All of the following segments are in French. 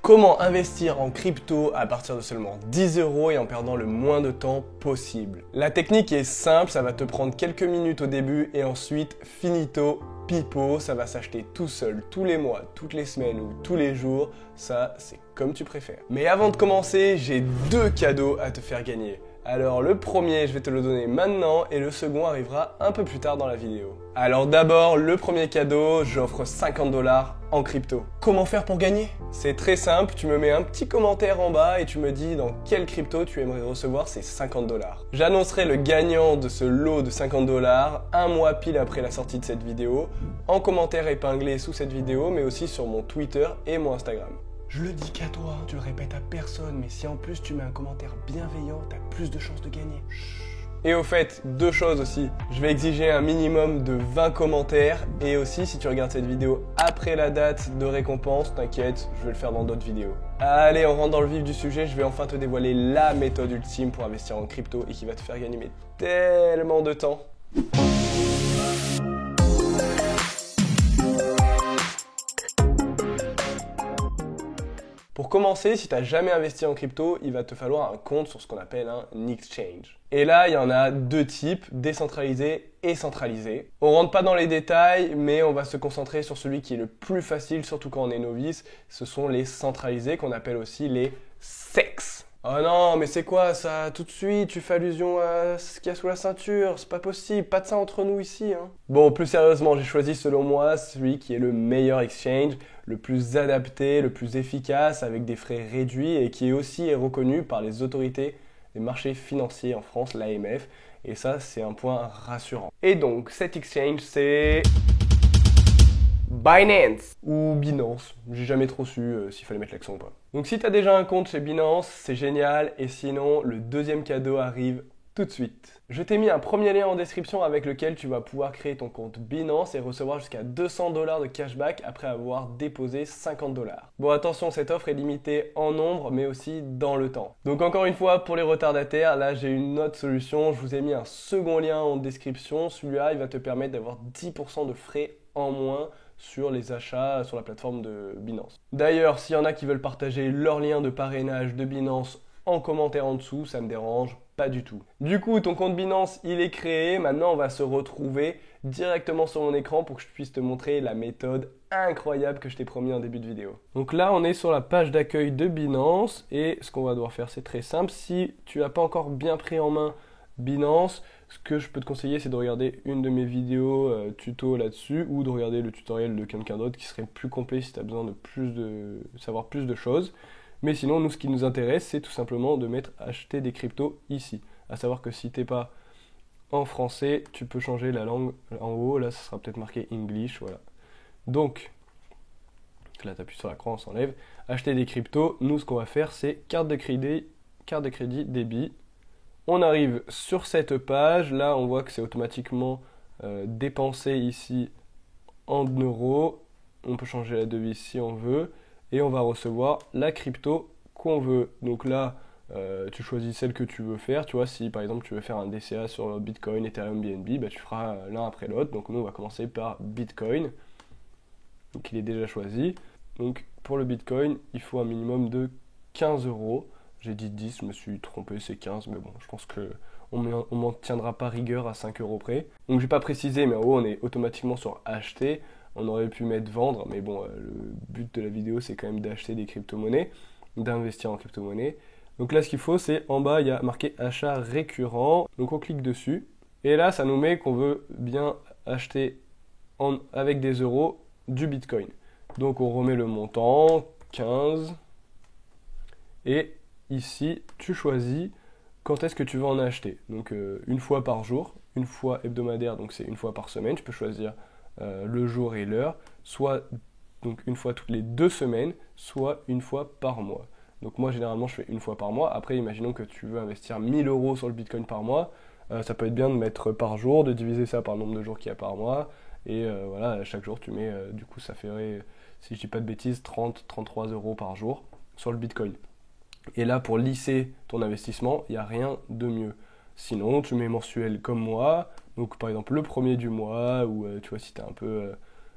Comment investir en crypto à partir de seulement 10 € et en perdant le moins de temps possible? La technique est simple, ça va te prendre quelques minutes au début et ensuite finito, pipo, ça va s'acheter tout seul, tous les mois, toutes les semaines ou tous les jours, ça c'est comme tu préfères. Mais avant de commencer, j'ai 2 cadeaux à te faire gagner. Alors le premier, je vais te le donner maintenant et le second arrivera un peu plus tard dans la vidéo. Alors d'abord, le premier cadeau, j'offre 50 $ en crypto. Comment faire pour gagner? C'est très simple, tu me mets un petit commentaire en bas et tu me dis dans quelle crypto tu aimerais recevoir ces 50 $. J'annoncerai le gagnant de ce lot de 50 $ un mois pile après la sortie de cette vidéo, en commentaire épinglé sous cette vidéo, mais aussi sur mon Twitter et mon Instagram. Je le dis qu'à toi, tu le répètes à personne, mais si en plus tu mets un commentaire bienveillant, t'as plus de chances de gagner. Et au fait, 2 choses aussi. Je vais exiger un minimum de 20 commentaires et aussi si tu regardes cette vidéo après la date de récompense, t'inquiète, je vais le faire dans d'autres vidéos. Allez, on rentre dans le vif du sujet, je vais enfin te dévoiler la méthode ultime pour investir en crypto et qui va te faire gagner tellement de temps. Pour commencer, si tu n'as jamais investi en crypto, il va te falloir un compte sur ce qu'on appelle un exchange. Et là, il y en a 2 types, décentralisé et centralisé. On rentre pas dans les détails, mais on va se concentrer sur celui qui est le plus facile, surtout quand on est novice. Ce sont les centralisés, qu'on appelle aussi les SEX. Oh non, mais c'est quoi ça? Tout de suite, tu fais allusion à ce qu'il y a sous la ceinture, c'est pas possible, pas de ça entre nous ici. Bon, plus sérieusement, j'ai choisi selon moi celui qui est le meilleur exchange, le plus adapté, le plus efficace, avec des frais réduits et qui est aussi reconnu par les autorités des marchés financiers en France, l'AMF. Et ça, c'est un point rassurant. Et donc, cet exchange, c'est Binance ou Binance, j'ai jamais trop su s'il fallait mettre l'accent ou pas. Donc si tu as déjà un compte chez Binance, c'est génial et sinon le deuxième cadeau arrive tout de suite. Je t'ai mis un premier lien en description avec lequel tu vas pouvoir créer ton compte Binance et recevoir jusqu'à 200 $ de cashback après avoir déposé 50 $. Bon attention, cette offre est limitée en nombre mais aussi dans le temps. Donc encore une fois, pour les retardataires, là j'ai une autre solution, je vous ai mis un second lien en description. Celui-là, il va te permettre d'avoir 10% de frais en moins sur les achats sur la plateforme de Binance. D'ailleurs, s'il y en a qui veulent partager leur lien de parrainage de Binance en commentaire en dessous, ça me dérange pas du tout. Du coup, ton compte Binance, il est créé. Maintenant, on va se retrouver directement sur mon écran pour que je puisse te montrer la méthode incroyable que je t'ai promis en début de vidéo. Donc là, on est sur la page d'accueil de Binance et ce qu'on va devoir faire, c'est très simple. Si tu n'as pas encore bien pris en main Binance, ce que je peux te conseiller, c'est de regarder une de mes vidéos tuto là-dessus ou de regarder le tutoriel de quelqu'un d'autre qui serait plus complet si tu as besoin de savoir plus de choses. Mais sinon, nous, ce qui nous intéresse, c'est tout simplement de mettre acheter des cryptos ici. À savoir que si tu n'es pas en français, tu peux changer la langue en haut. Là, ça sera peut-être marqué English. Voilà. Donc, là, tu appuies sur la croix, on s'enlève. Acheter des cryptos. Nous, ce qu'on va faire, c'est carte de crédit, débit. On arrive sur cette page, là on voit que c'est automatiquement dépensé ici en euros. On peut changer la devise si on veut et on va recevoir la crypto qu'on veut. Donc là, tu choisis celle que tu veux faire. Tu vois, si par exemple tu veux faire un DCA sur Bitcoin, Ethereum, BNB, bah, tu feras l'un après l'autre. Donc nous on va commencer par Bitcoin. Donc il est déjà choisi. Donc pour le Bitcoin, il faut un minimum de 15 €. J'ai dit 10, je me suis trompé, c'est 15, mais bon, je pense qu'on ne m'en tiendra pas rigueur à 5 € près. Donc je n'ai pas précisé, mais en haut, on est automatiquement sur acheter. On aurait pu mettre vendre, mais bon, le but de la vidéo, c'est quand même d'acheter des crypto-monnaies, d'investir en crypto-monnaies. Donc là, ce qu'il faut, c'est en bas, il y a marqué achat récurrent. Donc on clique dessus. Et là, ça nous met qu'on veut bien acheter avec des euros du Bitcoin. Donc on remet le montant, 15, et ici, tu choisis quand est-ce que tu veux en acheter. Donc une fois par jour, une fois hebdomadaire, donc c'est une fois par semaine. Tu peux choisir le jour et l'heure, soit donc une fois toutes les 2 semaines, soit une fois par mois. Donc moi, généralement, je fais une fois par mois. Après, imaginons que tu veux investir 1000 € sur le Bitcoin par mois. Ça peut être bien de mettre par jour, de diviser ça par le nombre de jours qu'il y a par mois. Et voilà, chaque jour, tu mets, du coup, ça ferait, si je dis pas de bêtises, 33 € par jour sur le Bitcoin. Et là, pour lisser ton investissement, il n'y a rien de mieux. Sinon, tu mets mensuel comme moi. Donc, par exemple, le premier du mois, ou tu vois, si tu es un peu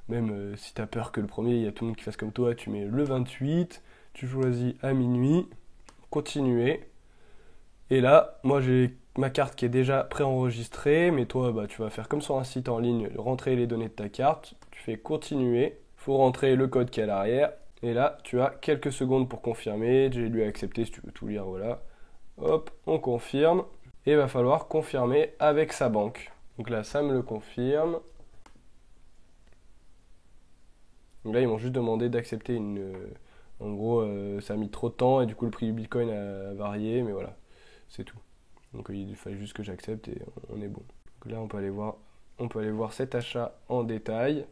Même si tu as peur que le premier, il y a tout le monde qui fasse comme toi, tu mets le 28, tu choisis à minuit, continuer. Et là, moi j'ai ma carte qui est déjà préenregistrée, mais toi bah, tu vas faire comme sur un site en ligne, rentrer les données de ta carte, tu fais continuer, il faut rentrer le code qui est à l'arrière, et là tu as quelques secondes pour confirmer, j'ai lu accepter si tu veux tout lire, voilà. Hop, on confirme, et il va falloir confirmer avec sa banque. Donc là ça me le confirme. Donc là ils m'ont juste demandé d'accepter une... En gros ça a mis trop de temps et du coup le prix du Bitcoin a varié, mais voilà, c'est tout. Donc il fallait juste que j'accepte et on est bon. Donc là on peut aller voir cet achat en détail.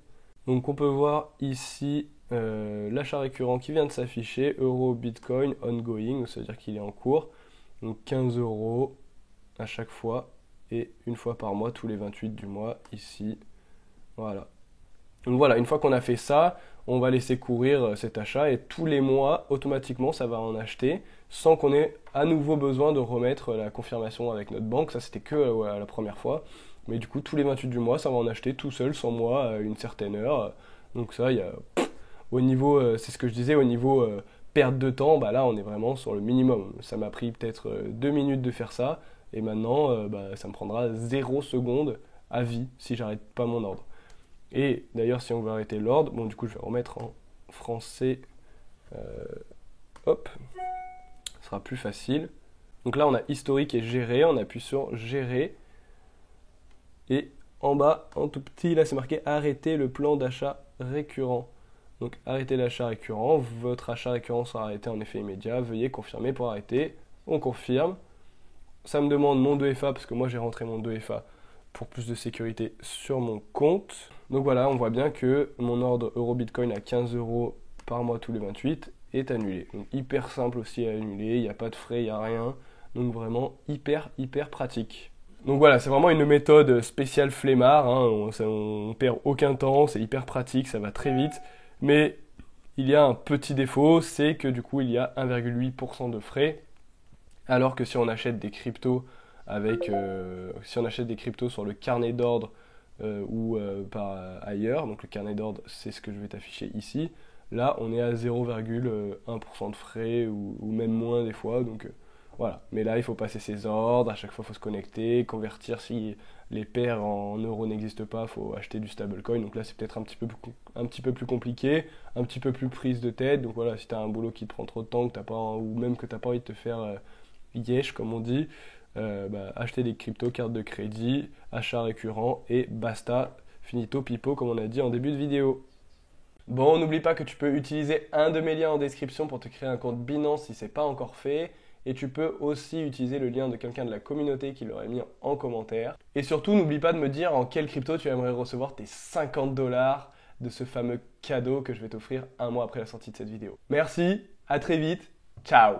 Donc on peut voir ici l'achat récurrent qui vient de s'afficher, euro Bitcoin ongoing, ça veut dire qu'il est en cours. Donc 15 euros à chaque fois et une fois par mois, tous les 28 du mois ici. Voilà. Donc voilà, une fois qu'on a fait ça, on va laisser courir cet achat et tous les mois, automatiquement, ça va en acheter sans qu'on ait à nouveau besoin de remettre la confirmation avec notre banque. Ça, c'était que la première fois. Mais du coup, tous les 28 du mois, ça va en acheter tout seul, sans moi, à une certaine heure. Donc ça, il y a... Au niveau, c'est ce que je disais, au niveau perte de temps, bah là, on est vraiment sur le minimum. Ça m'a pris peut-être 2 minutes de faire ça. Et maintenant, bah, ça me prendra 0 seconde à vie si j'arrête pas mon ordre. Et d'ailleurs, si on veut arrêter l'ordre, bon, du coup, je vais remettre en français. Hop, ce sera plus facile. Donc là, on a historique et gérer. On appuie sur gérer. Et en bas, en tout petit, là, c'est marqué arrêter le plan d'achat récurrent. Donc, arrêter l'achat récurrent. Votre achat récurrent sera arrêté en effet immédiat. Veuillez confirmer pour arrêter. On confirme. Ça me demande mon 2FA parce que moi, j'ai rentré mon 2FA pour plus de sécurité sur mon compte. Donc voilà, on voit bien que mon ordre euro Bitcoin à 15 euros par mois tous les 28 est annulé. Donc hyper simple aussi à annuler, il n'y a pas de frais, il n'y a rien. Donc vraiment hyper pratique. Donc voilà, c'est vraiment une méthode spéciale flemmard, hein. On perd aucun temps, c'est hyper pratique, ça va très vite. Mais il y a un petit défaut, c'est que du coup il y a 1,8% de frais. Alors que si on achète des cryptos si on achète des cryptos sur le carnet d'ordre ou par ailleurs, donc le carnet d'ordre c'est ce que je vais t'afficher ici, là on est à 0,1% de frais ou même moins des fois, donc voilà. Mais là il faut passer ses ordres, à chaque fois il faut se connecter, convertir si les paires en euros n'existent pas, il faut acheter du stablecoin, donc là c'est peut-être un petit peu plus compliqué, un petit peu plus prise de tête, donc voilà, si tu as un boulot qui te prend trop de temps ou même que tu n'as pas envie de te faire yesh comme on dit, acheter des cryptos, cartes de crédit, achat récurrent et basta, finito pipo comme on a dit en début de vidéo. Bon, n'oublie pas que tu peux utiliser un de mes liens en description pour te créer un compte Binance si ce n'est pas encore fait. Et tu peux aussi utiliser le lien de quelqu'un de la communauté qui l'aurait mis en commentaire. Et surtout, n'oublie pas de me dire en quelle crypto tu aimerais recevoir tes 50 $ de ce fameux cadeau que je vais t'offrir un mois après la sortie de cette vidéo. Merci, à très vite, ciao!